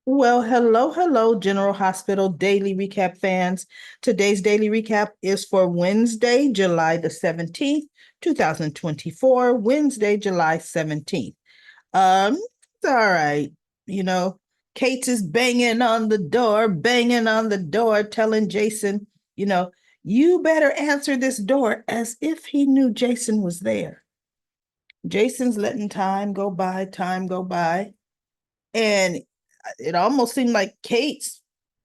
Well, hello, General Hospital Daily Recap fans. Today's daily recap is for Wednesday, July the 17th, 2024. Wednesday, July 17th. It's all right. You know, Kate is banging on the door, telling Jason, you know, you better answer this door as if he knew Jason was there. Jason's letting time go by. And it almost seemed like Kate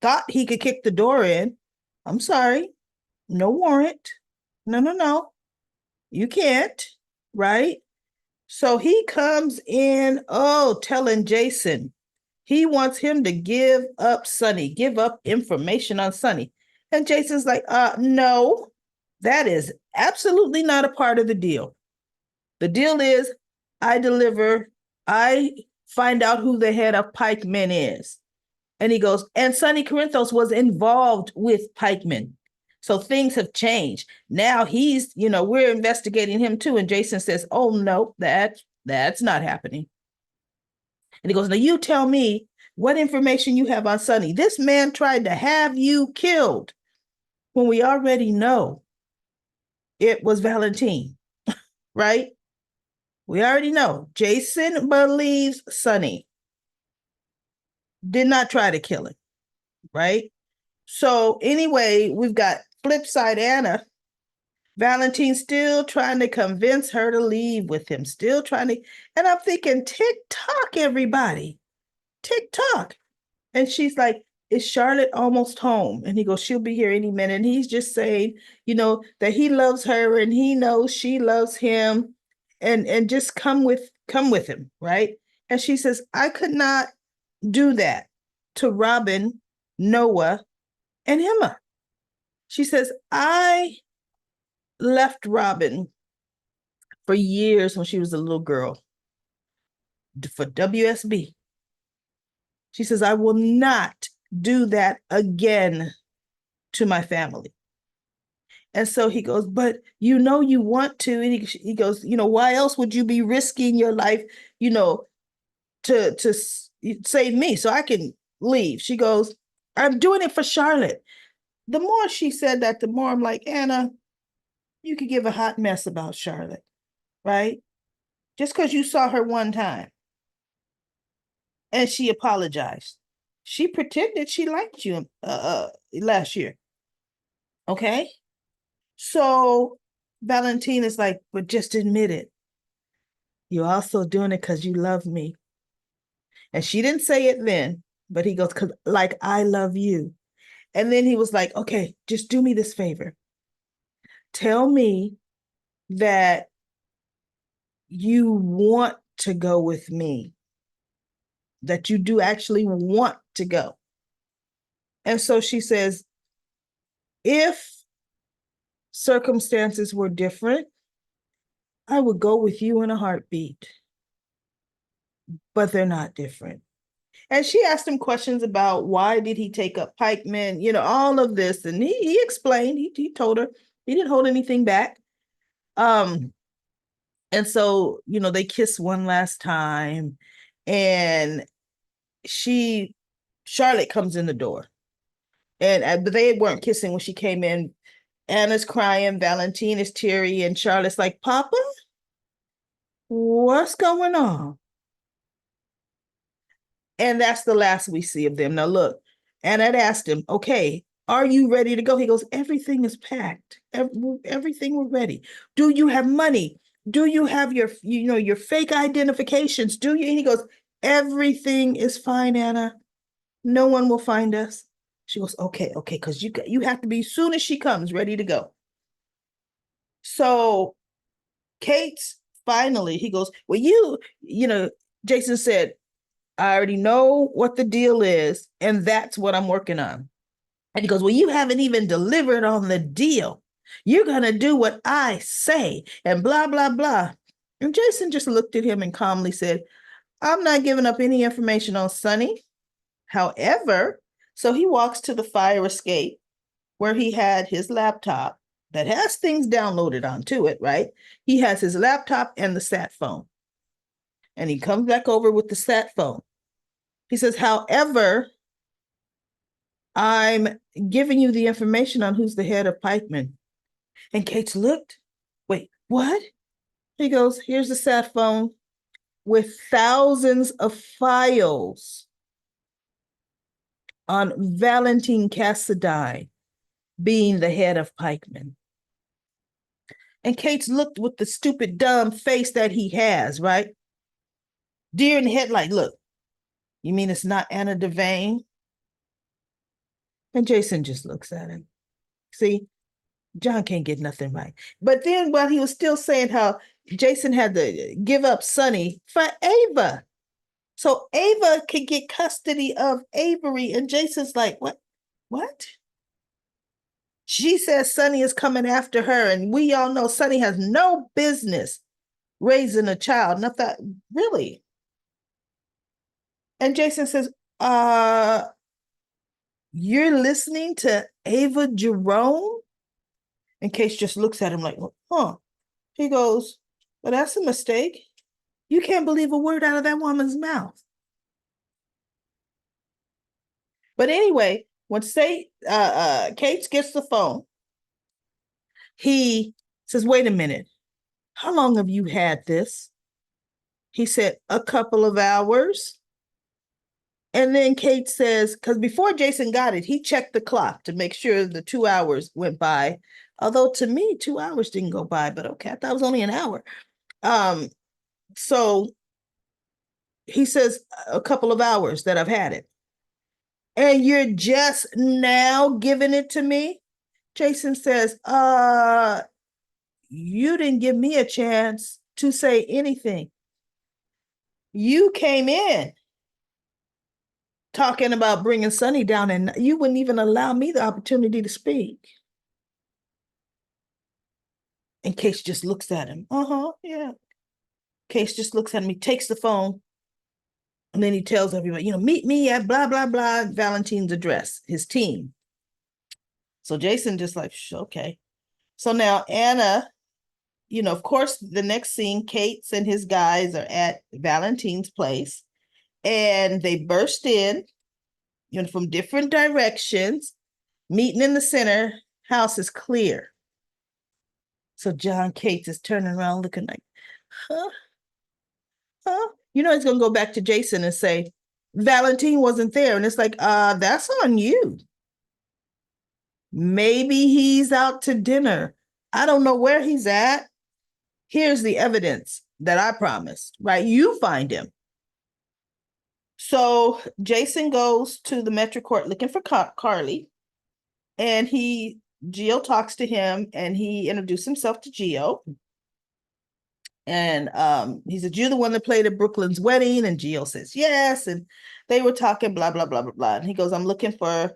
thought he could kick the door in. I'm sorry, no warrant. No, no, no. You can't, right? So he comes in, telling Jason he wants him to give up Sonny, give up information on Sonny. And Jason's like, no, that is absolutely not a part of the deal. The deal is I deliver, I find out who the head of pikemen is. And he goes, and Sonny Corinthos was involved with pikemen. So things have changed. Now we're investigating him too. And Jason says, oh no, that's not happening. And he goes, now you tell me what information you have on Sonny. This man tried to have you killed when we already know it was Valentin, right? We already know. Jason believes Sonny did not try to kill him, right? So anyway, we've got flip side Anna. Valentin still trying to convince her to leave with him, still trying to, and I'm thinking, TikTok, everybody, TikTok. And she's like, is Charlotte almost home? And he goes, she'll be here any minute. And he's just saying, that he loves her and he knows she loves him and just come with him, right? And she says, I could not do that to Robin, Noah, and Emma. She says, I left Robin for years when she was a little girl for WSB. She says, I will not do that again to my family. And so he goes, but you want to. And he goes, why else would you be risking your life, to save me so I can leave? She goes, I'm doing it for Charlotte. The more she said that, the more I'm like, Anna, you could give a hot mess about Charlotte, right? Just because you saw her one time and she apologized. She pretended she liked you last year. Okay. So Valentina is like, but just admit it. You're also doing it because you love me. And she didn't say it then, but he goes, because like I love you. And then he was like, okay, just do me this favor. Tell me that you want to go with me, that you do actually want to go. And so she says, if circumstances were different, I would go with you in a heartbeat, but they're not different. And she asked him questions about why did he take up pikemen, all of this. And he explained, he told her he didn't hold anything back. Um, and so, they kiss one last time and Charlotte comes in the door. And but they weren't kissing when she came in. Anna's crying, Valentine is teary, and Charlotte's like, Papa, what's going on? And that's the last we see of them. Now, look, Anna had asked him, okay, are you ready to go? He goes, everything is packed. Everything we're ready. Do you have money? Do you have your fake identifications? Do you? And he goes, everything is fine, Anna. No one will find us. She goes, okay, because you have to be soon as she comes, ready to go. So Kate's finally, he goes, well, Jason said, I already know what the deal is, and that's what I'm working on. And he goes, well, you haven't even delivered on the deal. You're going to do what I say, and blah, blah, blah. And Jason just looked at him and calmly said, I'm not giving up any information on Sonny. However, so he walks to the fire escape where he had his laptop that has things downloaded onto it, right? He has his laptop and the sat phone. And he comes back over with the sat phone. He says, however, I'm giving you the information on who's the head of Pikeman. And Kate's looked. Wait, what? He goes, here's the sat phone with thousands of files on Valentin Cassadine being the head of Pikeman. And Kate's looked with the stupid, dumb face that he has, right? Deer in the headlight, look, you mean it's not Anna Devane? And Jason just looks at him. See, John can't get nothing right. But then while he was still saying how Jason had to give up Sonny for Ava. So Ava could get custody of Avery. And Jason's like, what? What? She says Sonny is coming after her. And we all know Sonny has no business raising a child. And I thought, really? And Jason says, you're listening to Ava Jerome? And Case just looks at him like, huh. He goes, well, that's a mistake. You can't believe a word out of that woman's mouth. But anyway, when Kate gets the phone, he says, wait a minute. How long have you had this? He said, a couple of hours. And then Kate says, because before Jason got it, he checked the clock to make sure the 2 hours went by. Although to me, 2 hours didn't go by, but okay, I thought it was only an hour. So he says, a couple of hours that I've had it. And you're just now giving it to me? Jason says, you didn't give me a chance to say anything. You came in talking about bringing Sonny down, and you wouldn't even allow me the opportunity to speak. And Case just looks at him. Yeah. Case just looks at him. He takes the phone, and then he tells everybody, meet me at blah, blah, blah, Valentin's address, his team. So Jason just like, okay. So now Anna, of course, the next scene, Kate's and his guys are at Valentin's place, and they burst in, from different directions, meeting in the center. House is clear. So John Cates is turning around looking like, huh? He's going to go back to Jason and say, Valentin wasn't there. And it's like, that's on you. Maybe he's out to dinner. I don't know where he's at. Here's the evidence that I promised, right? You find him. So Jason goes to the Metro Court looking for Carly, and Gio talks to him, and he introduced himself to Gio. And he said, you're the one that played at Brooklyn's wedding? And Gio says, yes. And they were talking, blah, blah, blah, blah, blah. And he goes, I'm looking for,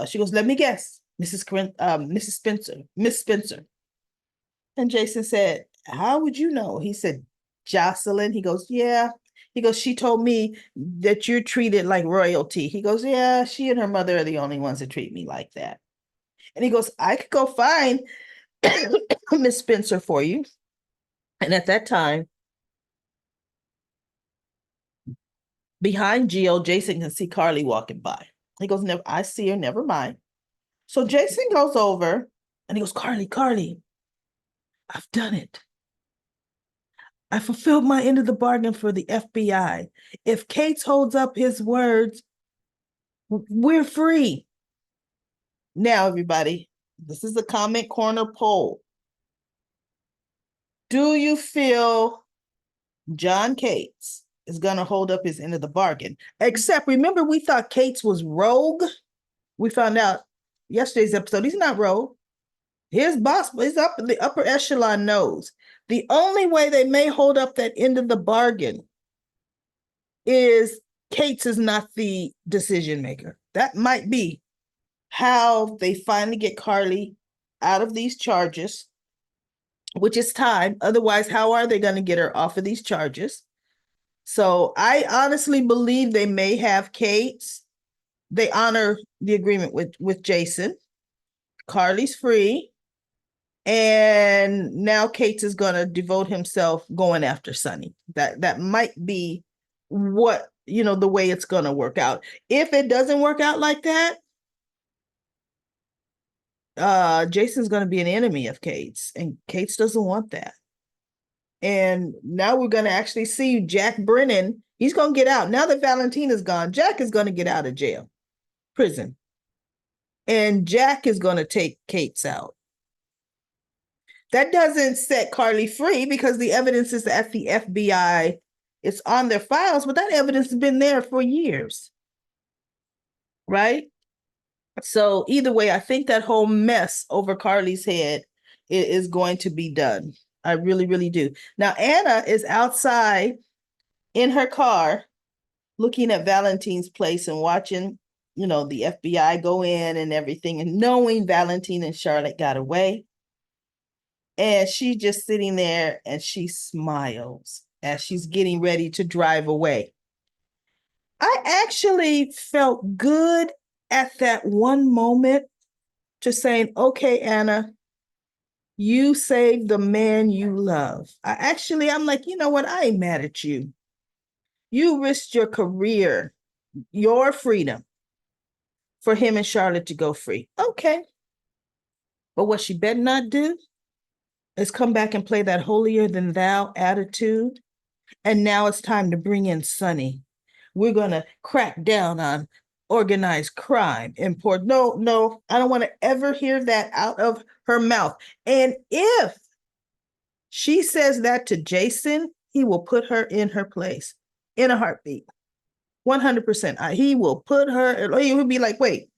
she goes, let me guess, Miss Spencer. And Jason said, how would you know? He said, Jocelyn. He goes, yeah. He goes, she told me that you're treated like royalty. He goes, yeah, she and her mother are the only ones that treat me like that. And he goes, I could go find Miss Spencer for you. And at that time, behind Gio, Jason can see Carly walking by. He goes, never, I see her, never mind. So Jason goes over and he goes, Carly, I've done it. I fulfilled my end of the bargain for the FBI. If Cates holds up his words, we're free. Now, everybody, this is the comment corner poll. Do you feel John Cates is going to hold up his end of the bargain? Except, remember, we thought Cates was rogue. We found out yesterday's episode, he's not rogue. His boss, his upper echelon knows. The only way they may hold up that end of the bargain is Cates is not the decision maker. That might be how they finally get Carly out of these charges, which is time. Otherwise, how are they going to get her off of these charges? So I honestly believe they may have Cates. They honor the agreement with Jason. Carly's free. And now Cates is going to devote himself going after Sonny. That might be what the way it's going to work out. If it doesn't work out like that, Jason's going to be an enemy of Kate's, and Kate's doesn't want that. And now we're going to actually see Jack Brennan. He's going to get out. Now that Valentin is gone, Jack is going to get out of prison. And Jack is going to take Kate's out. That doesn't set Carly free because the evidence is at the FBI. It's on their files, but that evidence has been there for years. Right? So either way, I think that whole mess over Carly's head is going to be done. I really, really do. Now, Anna is outside in her car looking at Valentin's place and watching, the FBI go in and everything, and knowing Valentin and Charlotte got away. And she's just sitting there and she smiles as she's getting ready to drive away. I actually felt good at that one moment, just saying, okay, Anna, you saved the man you love. I'm like, you know what? I ain't mad at you. You risked your career, your freedom for him and Charlotte to go free. Okay. But what she better not do is come back and play that holier than thou attitude. And now it's time to bring in Sonny. We're going to crack down on organized crime. No, I don't want to ever hear that out of her mouth. And if she says that to Jason, he will put her in her place in a heartbeat. 100%. He will put her, he would be like, wait,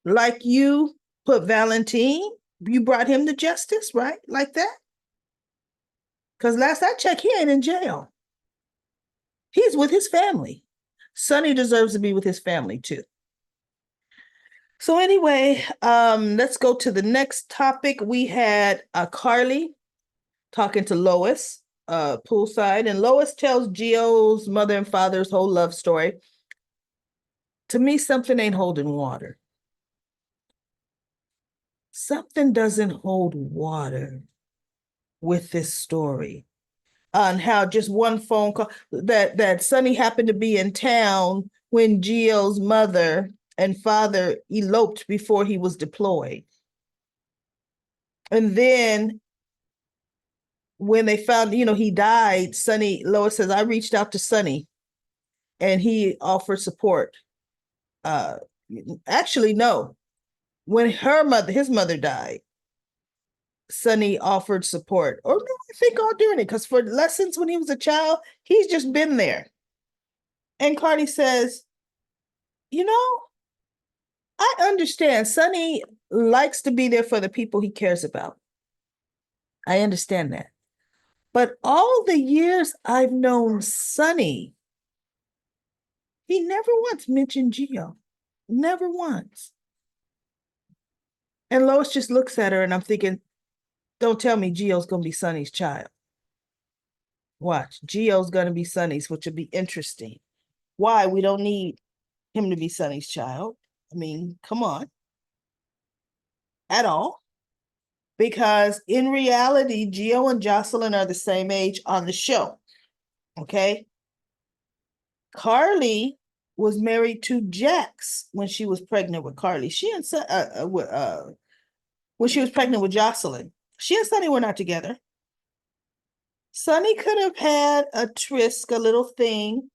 like you put Valentin, you brought him to justice, right? Like that? Because last I checked, he ain't in jail. He's with his family. Sonny deserves to be with his family too. So anyway, let's go to the next topic. We had Carly talking to Lois poolside, and Lois tells Gio's mother and father's whole love story. To me, something ain't holding water. Something doesn't hold water with this story. On how just one phone call that Sonny happened to be in town when Gio's mother and father eloped before he was deployed. And then when they found, he died, Lois says, I reached out to Sonny and he offered support. Actually, no. When his mother died, Sonny offered support. Or no, I think all during it, because for lessons when he was a child, he's just been there. And Cardi says, I understand. Sonny likes to be there for the people he cares about. I understand that. But all the years I've known Sonny, he never once mentioned Gio. Never once. And Lois just looks at her and I'm thinking, don't tell me Gio's going to be Sonny's child. Watch. Gio's going to be Sonny's, which would be interesting. Why? We don't need him to be Sonny's child. I mean, come on. At all. Because in reality, Gio and Jocelyn are the same age on the show. Okay? Carly was married to Jax when she was pregnant with Carly. When she was pregnant with Jocelyn. She and Sonny were not together. Sonny could have had a tryst, a little thing,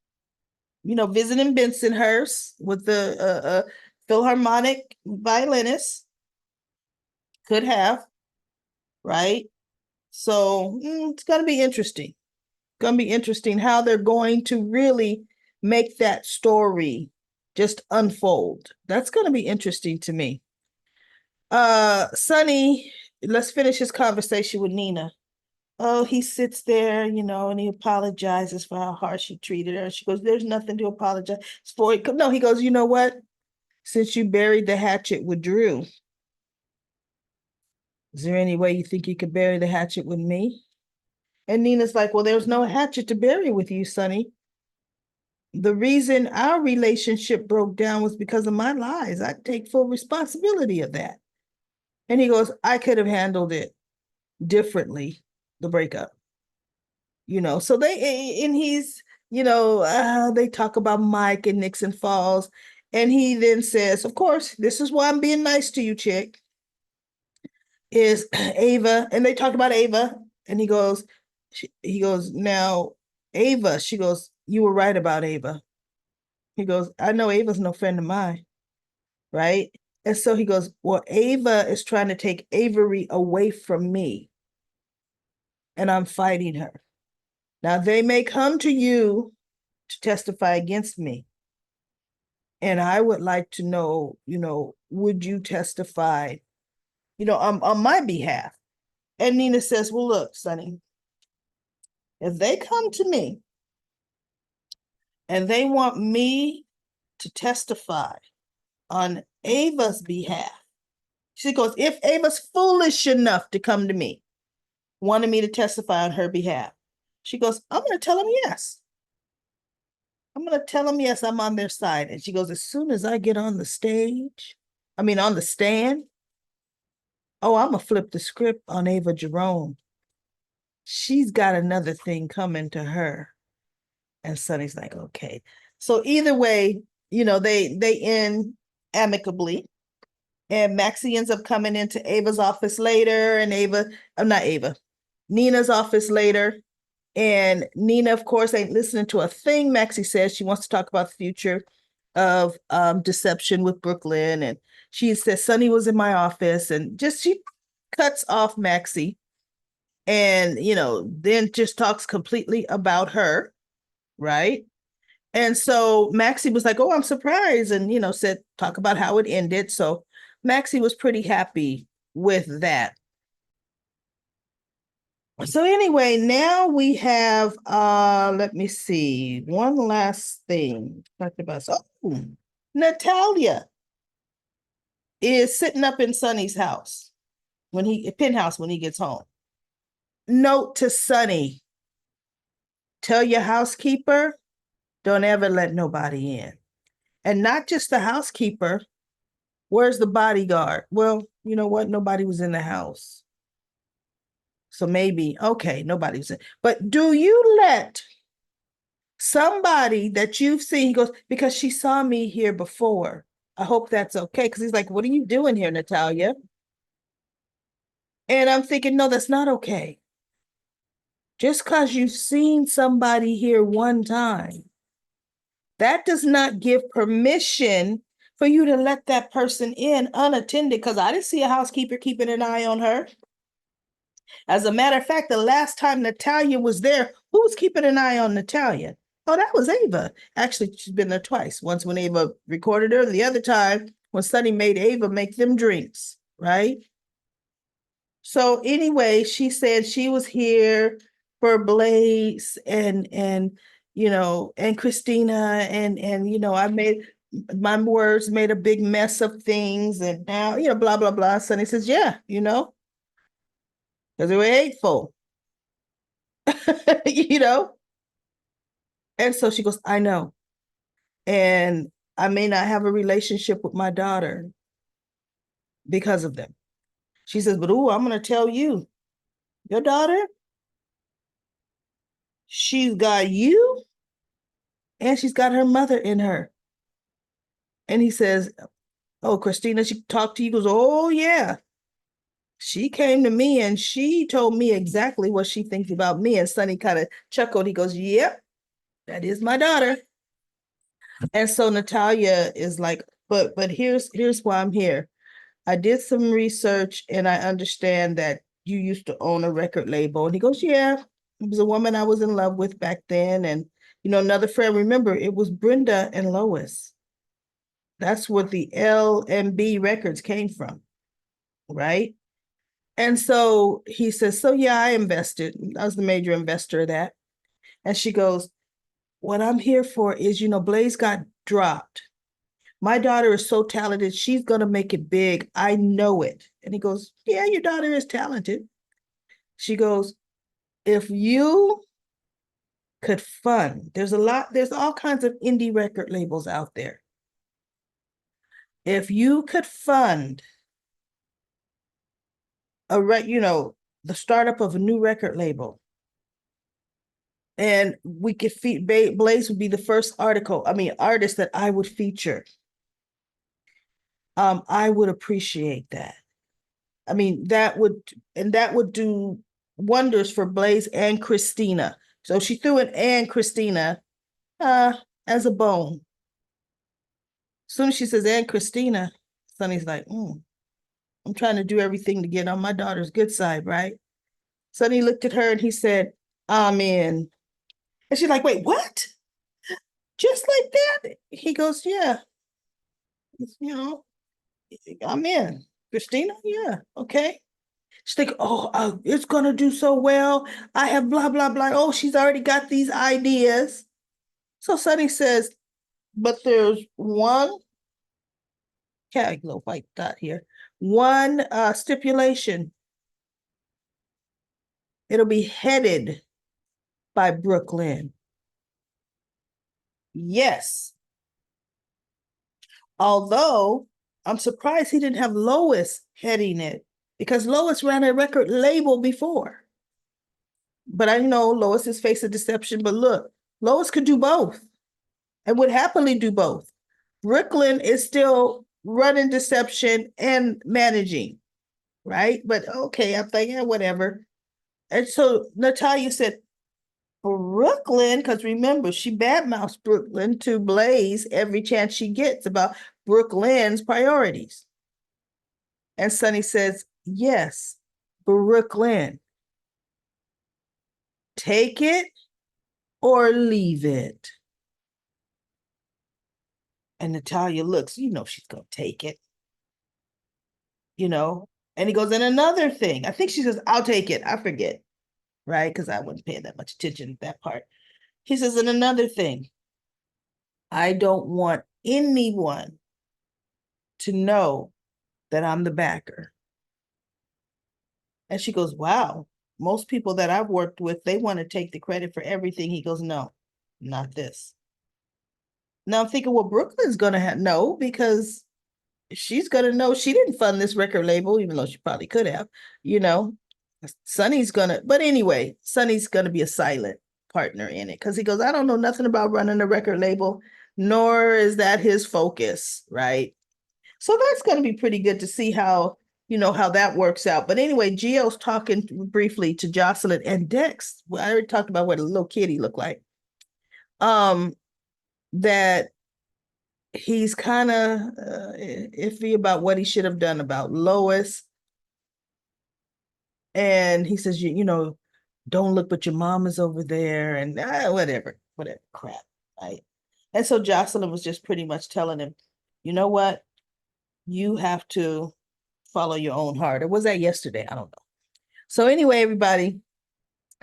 visiting Bensonhurst with the Philharmonic violinist. Could have, right? So it's going to be interesting. Going to be interesting how they're going to really make that story just unfold. That's going to be interesting to me. Sonny, let's finish his conversation with Nina. Oh, he sits there, and he apologizes for how harsh he treated her. She goes, there's nothing to apologize for. No, he goes, you know what? Since you buried the hatchet with Drew, is there any way you think you could bury the hatchet with me? And Nina's like, well, there's no hatchet to bury with you, Sonny. The reason our relationship broke down was because of my lies. I take full responsibility of that. And he goes, I could have handled it differently, the breakup. So and he's they talk about Mike and Nixon Falls. And he then says, of course, this is why I'm being nice to you, chick, is Ava. And they talked about Ava. And he goes, now, Ava, she goes, you were right about Ava. He goes, I know Ava's no friend of mine, right? And so he goes, well, Ava is trying to take Avery away from me, and I'm fighting her. Now, they may come to you to testify against me. And I would like to know, would you testify, on my behalf? And Nina says, well, look, Sonny, if they come to me and they want me to testify on Ava's behalf, she goes, if Ava's foolish enough to come to me, wanting me to testify on her behalf, she goes, I'm going to tell them yes. I'm going to tell them yes, I'm on their side. And she goes, as soon as I get on the on the stand, oh, I'm going to flip the script on Ava Jerome. She's got another thing coming to her. And Sonny's like, okay. So either way, they end amicably. And Maxie ends up coming into Ava's office later, and not Ava, Nina's office later. And Nina, of course, ain't listening to a thing Maxie says. She wants to talk about the future of deception with Brooklyn. And she says, Sonny was in my office, and just she cuts off Maxie and, then just talks completely about her, right? And so Maxie was like, oh, I'm surprised. And, said, talk about how it ended. So Maxie was pretty happy with that. So anyway, now we have, let me see, one last thing. Oh, Natalia is sitting up in Sonny's house penthouse when he gets home. Note to Sonny, tell your housekeeper, don't ever let nobody in. And not just the housekeeper. Where's the bodyguard? Well, you know what? Nobody was in the house. So maybe, okay, nobody was in. But do you let somebody that you've seen, he goes, because she saw me here before. I hope that's okay. Because he's like, what are you doing here, Natalia? And I'm thinking, no, that's not okay. Just because you've seen somebody here one time, that does not give permission for you to let that person in unattended, because I didn't see a housekeeper keeping an eye on her. As a matter of fact, the last time Natalia was there, who was keeping an eye on Natalia? Oh, that was Ava. Actually, she's been there twice. Once when Ava recorded her, the other time when Sonny made Ava make them drinks, right? So anyway, she said she was here for Blaze and Christina and I made my words made a big mess of things, and now blah blah blah. Sonny says, yeah, because they were hateful. you know and so she goes, I know, and I may not have a relationship with my daughter because of them. She says, but I'm going to tell you, your daughter, she's got you and she's got her mother in her. And he says, oh, Christina, she talked to you. He goes, oh yeah, she came to me and she told me exactly what she thinks about me. And Sonny kind of chuckled. He goes, yep, that is my daughter. And so Natalia is like, but here's why I'm here. I did some research and I understand that you used to own a record label. And he goes, yeah, it was a woman I was in love with back then. And, another friend, remember, it was Brenda and Lois. That's what the L&B records came from, right? And so he says, so yeah, I invested. I was the major investor of that. And she goes, what I'm here for is, Blaze got dropped. My daughter is so talented. She's going to make it big. I know it. And he goes, yeah, your daughter is talented. She goes, if you could fund, there's all kinds of indie record labels out there. If you could fund the startup of a new record label, And we could Blaze would be the first artist that I would feature. I would appreciate that. I mean, that would do wonders for Blaze and Christina. So she threw in and Christina as a bone. As soon as she says and Christina, Sonny's like, I'm trying to do everything to get on my daughter's good side, right? Sonny looked at her and he said, Amen. And she's like, wait, what? Just like that? He goes, yeah, you know, I'm in. Christina, yeah, okay. She's like, it's gonna do so well. I have blah blah blah. Oh, she's already got these ideas. So Sonny says, but there's one little white dot here. One stipulation. It'll be headed by Brooklyn. Yes. Although I'm surprised he didn't have Lois heading it because Lois ran a record label before. But I know Lois has faced a deception, but look, Lois could do both and would happily do both. Brooklyn is still running deception and managing, right? But okay, I'm thinking, whatever. And so Natalia said, Brooklyn, because remember, she badmouths Brooklyn to Blaze every chance she gets about Brooklyn's priorities. And Sonny says, yes, Brooklyn. Take it or leave it. And Natalia looks, she's going to take it. And he goes, and another thing, I think she says, I'll take it. I forget, right? Because I wasn't paying that much attention to that part. He says, and another thing, I don't want anyone to know that I'm the backer. And she goes, wow, most people that I've worked with, they want to take the credit for everything. He goes, no, not this. Now I'm thinking, well, Brooklyn's going to no, because she's going to know she didn't fund this record label, even though she probably could have, Sonny's but anyway, Sonny's going to be a silent partner in it because he goes, I don't know nothing about running a record label, nor is that his focus, right? So that's going to be pretty good to see how that works out. But anyway, Gio's talking briefly to Jocelyn and Dex. Well, I already talked about what a little kid he looked like. That he's kind of iffy about what he should have done about Lois. And he says, don't look, but your mom is over there, and whatever crap, right? And so Jocelyn was just pretty much telling him, you know what? You have to follow your own heart. Or was that yesterday? I don't know. So anyway, everybody,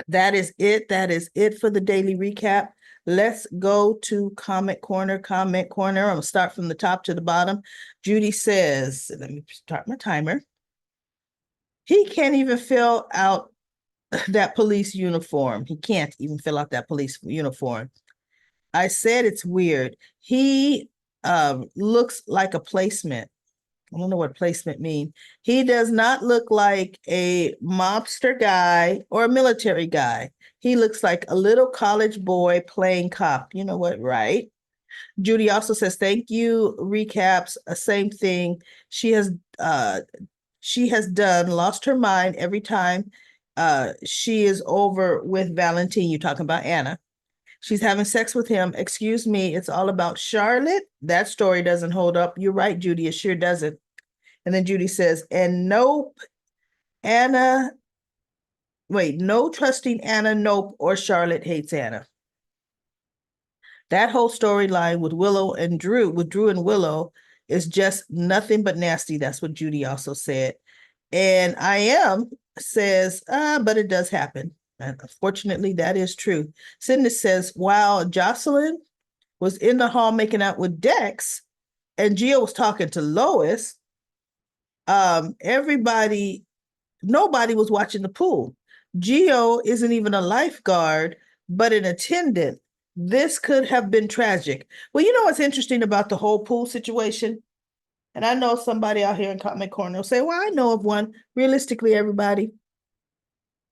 that is it. That is it for the daily recap. Let's go to comment corner. I'm going to start from the top to the bottom. Judy says, let me start my timer. He can't even fill out that police uniform. He can't even fill out that police uniform. I said it's weird. He looks like a placement. I don't know what placement means. He does not look like a mobster guy or a military guy. He looks like a little college boy playing cop. You know what, right? Judy also says, thank you, recaps, same thing. She has lost her mind every time she is over with Valentin. You're talking about Anna. She's having sex with him. Excuse me, it's all about Charlotte. That story doesn't hold up. You're right, Judy, it sure doesn't. And then Judy says, and nope, no trusting Anna, nope, or Charlotte hates Anna. That whole storyline with Drew and Willow is just nothing but nasty. That's what Judy also said. And I am says, but it does happen. And unfortunately, that is true. Cindy says, while Jocelyn was in the hall making out with Dex and Gio was talking to Lois, nobody was watching the pool. Gio isn't even a lifeguard, but an attendant. This could have been tragic. Well, you know what's interesting about the whole pool situation? And I know somebody out here in comment corner will say, well, I know of one. Realistically, everybody,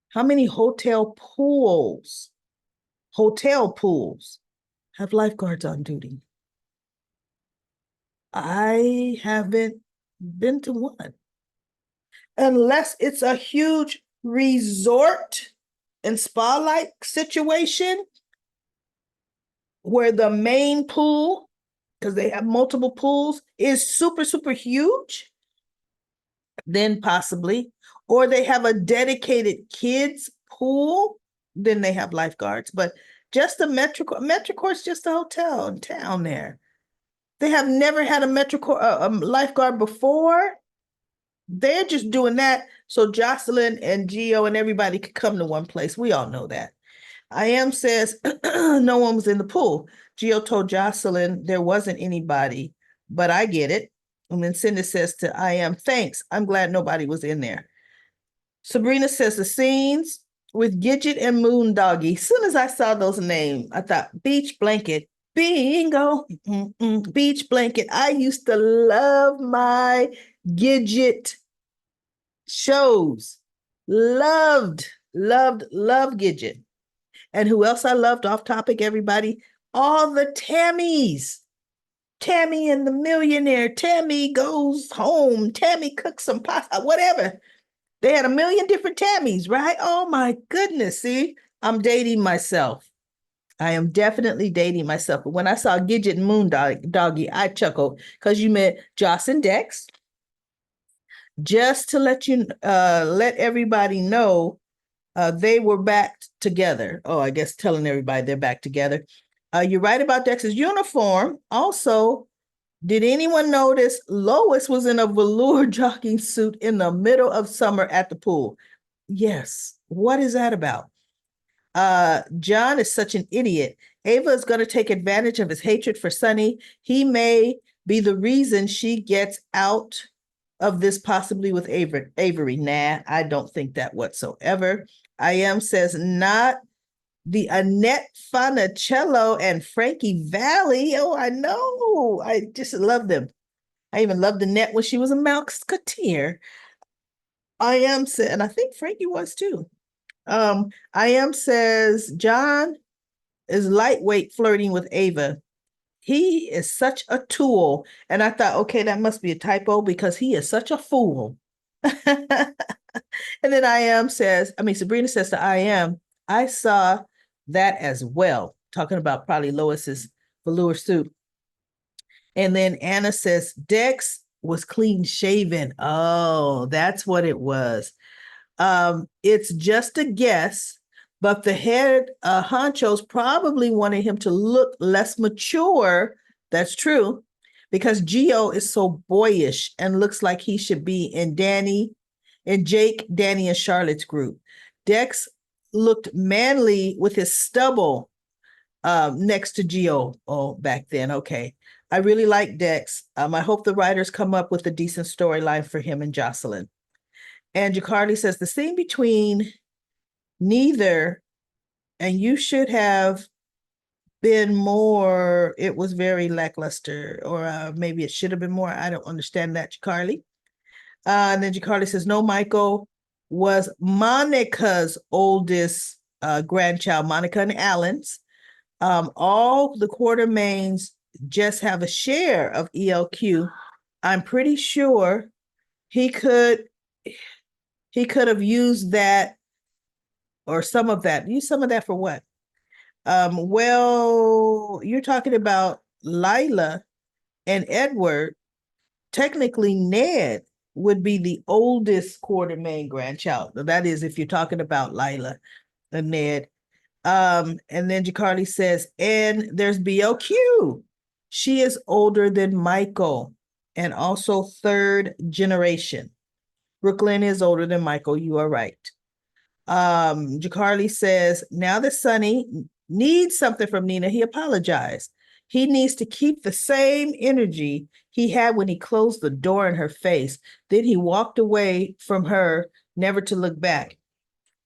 how many hotel pools Hotel pools have lifeguards on duty. I haven't been to one. Unless it's a huge resort and spa-like situation where the main pool, because they have multiple pools, is super, super huge, then possibly. Or they have a dedicated kids pool, then they have lifeguards. But just a Metrocourt's just a hotel in town there. They have never had a lifeguard before. They're just doing that so Jocelyn and Gio and everybody could come to one place. We all know that. I am says no one was in the pool. Gio told Jocelyn there wasn't anybody, but I get it. And then Cindy says to I am, thanks. I'm glad nobody was in there. Sabrina says the scenes with Gidget and Moon Doggy. As soon as I saw those names, I thought beach blanket, bingo, beach blanket. I used to love my Gidget shows. Loved Gidget. And who else I loved off topic, everybody? All the Tammys. Tammy and the Millionaire. Tammy goes home. Tammy cooks some pasta, whatever. They had a million different Tammys, right? Oh my goodness. See, I'm dating myself. I am definitely dating myself. But when I saw Gidget and Moon Doggy, I chuckled because you met Joss and Dex. Just to let everybody know, they were back together. Oh, I guess telling everybody they're back together. You're right about Dex's uniform. Also, did anyone notice Lois was in a velour jogging suit in the middle of summer at the pool? Yes. What is that about? John is such an idiot. Ava is going to take advantage of his hatred for Sonny. He may be the reason she gets out of this, possibly with Avery. Nah, I don't think that whatsoever. I am says not the Annette Funicello and Frankie Valli. Oh, I know. I just love them. I even loved Annette when she was a Mouseketeer. I am said, and I think Frankie was too. I am says John is lightweight flirting with Ava. He is such a tool. And I thought, okay, that must be a typo because he is such a fool. And then Sabrina says to I saw that as well, talking about probably Lois's velour suit. And then Anna says, Dex was clean shaven. Oh, that's what it was. It's just a guess, but the head honchos probably wanted him to look less mature. That's true, because Gio is so boyish and looks like he should be in Jake, Danny, and Charlotte's group. Dex looked manly with his stubble next to Gio. Oh, back then. Okay. I really like Dex. I hope the writers come up with a decent storyline for him and Jocelyn. And Jacardi says the scene between neither and you should have been more, it was very lackluster, or maybe it should have been more. I don't understand that, Jacardi. And then Jacardi says, no, Michael was Monica's oldest grandchild, Monica and Alan's. All the Quartermains just have a share of ELQ. I'm pretty sure he could have used that or some of that. Use some of that for what? Well, you're talking about Lila and Edward. Technically, Ned would be the oldest Quartermain grandchild. That is, if you're talking about Lila and Ned. And then Jacardi says, and there's BLQ. She is older than Michael and also third generation. Brooklyn is older than Michael. You are right. Jacardi says, now that Sonny needs something from Nina, he apologized. He needs to keep the same energy he had when he closed the door in her face. Then he walked away from her, never to look back,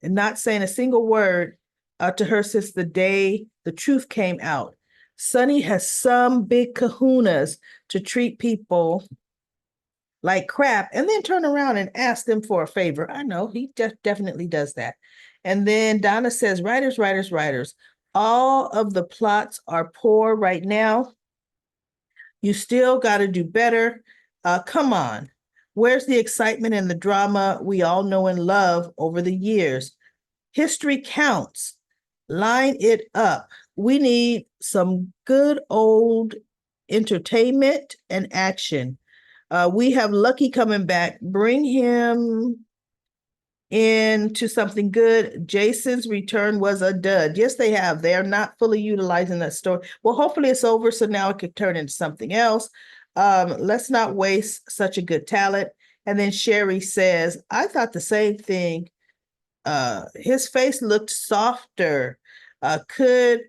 and not saying a single word to her since the day the truth came out. Sonny has some big kahunas to treat people like crap and then turn around and ask them for a favor. I know he definitely does that. And then Donna says, writers. all of the plots are poor right now. You still got to do better. Come on. Where's the excitement and the drama we all know and love over the years? History counts. Line it up. We need some good old entertainment and action. We have Lucky coming back. Bring him into something good. Jason's return was a dud. Yes, they have. They are not fully utilizing that story. Well, hopefully it's over so now it could turn into something else. Let's not waste such a good talent. And then Sherry says, I thought the same thing. His face looked softer. Could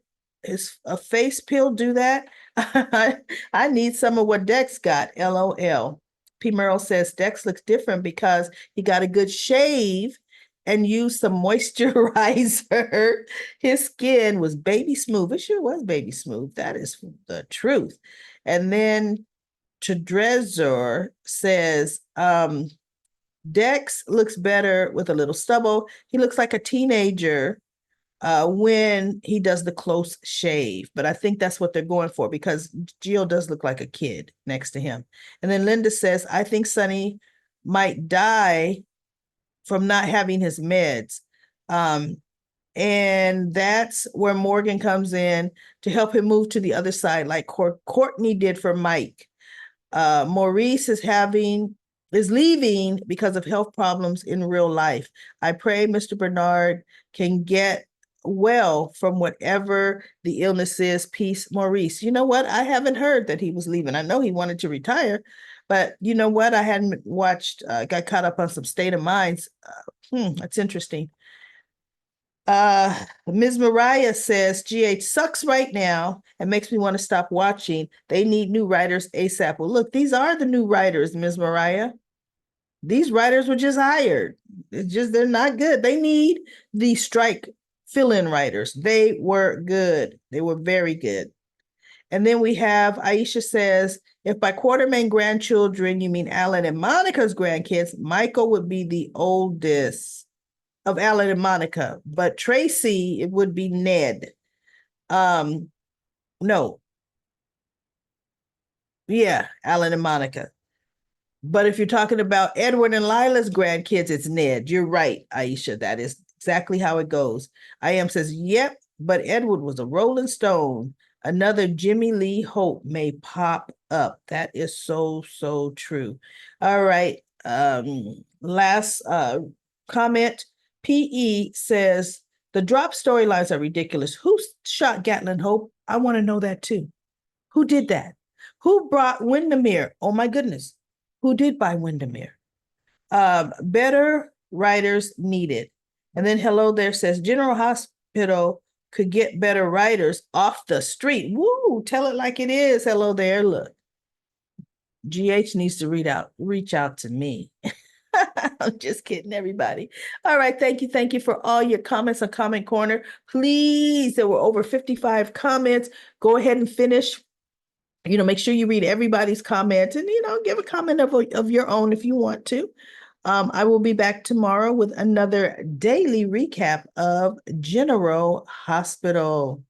his a face peel do that? I need some of what Dex got. LOL. P. Merrill says Dex looks different because he got a good shave and used some moisturizer. His skin was baby smooth. It sure was baby smooth. That is the truth. And then Tedrezor says, Dex looks better with a little stubble. He looks like a teenager when he does the close shave. But I think that's what they're going for because Gio does look like a kid next to him. And then Linda says, I think Sonny might die from not having his meds. And that's where Morgan comes in to help him move to the other side, like Courtney did for Mike. Maurice is leaving because of health problems in real life. I pray Mr. Bernard can get well from whatever the illness is. Peace, Maurice. You know what? I haven't heard that he was leaving. I know he wanted to retire, but you know what? I hadn't watched, got caught up on some State of Minds. That's interesting. Ms. Mariah says GH sucks right now and makes me want to stop watching. They need new writers ASAP. Well, look, these are the new writers, Ms. Mariah. These writers were just hired. It's just they're not good. They need the strike fill-in writers. They were good. They were very good. And then we have Aisha says, if by Quartermain grandchildren you mean Alan and Monica's grandkids, Michael would be the oldest of Alan and Monica, but Tracy, it would be Ned. No. Yeah, Alan and Monica. But if you're talking about Edward and Lila's grandkids, it's Ned. You're right, Aisha. That is exactly how it goes. I am says, yep, but Edward was a Rolling Stone. Another Jimmy Lee Hope may pop up. That is so, so true. All right. Last comment. PE says, the drop storylines are ridiculous. Who shot Gatlin Hope? I want to know that too. Who did that? Who brought Windermere? Oh my goodness. Who did buy Windermere? Better writers needed. And then Hello There says, General Hospital could get better writers off the street. Woo, tell it like it is. Hello There, look. GH needs to reach out to me. I'm just kidding, everybody. All right, thank you. Thank you for all your comments on Comment Corner. Please, there were over 55 comments. Go ahead and finish. Make sure you read everybody's comments and, give a comment of your own if you want to. I will be back tomorrow with another daily recap of General Hospital.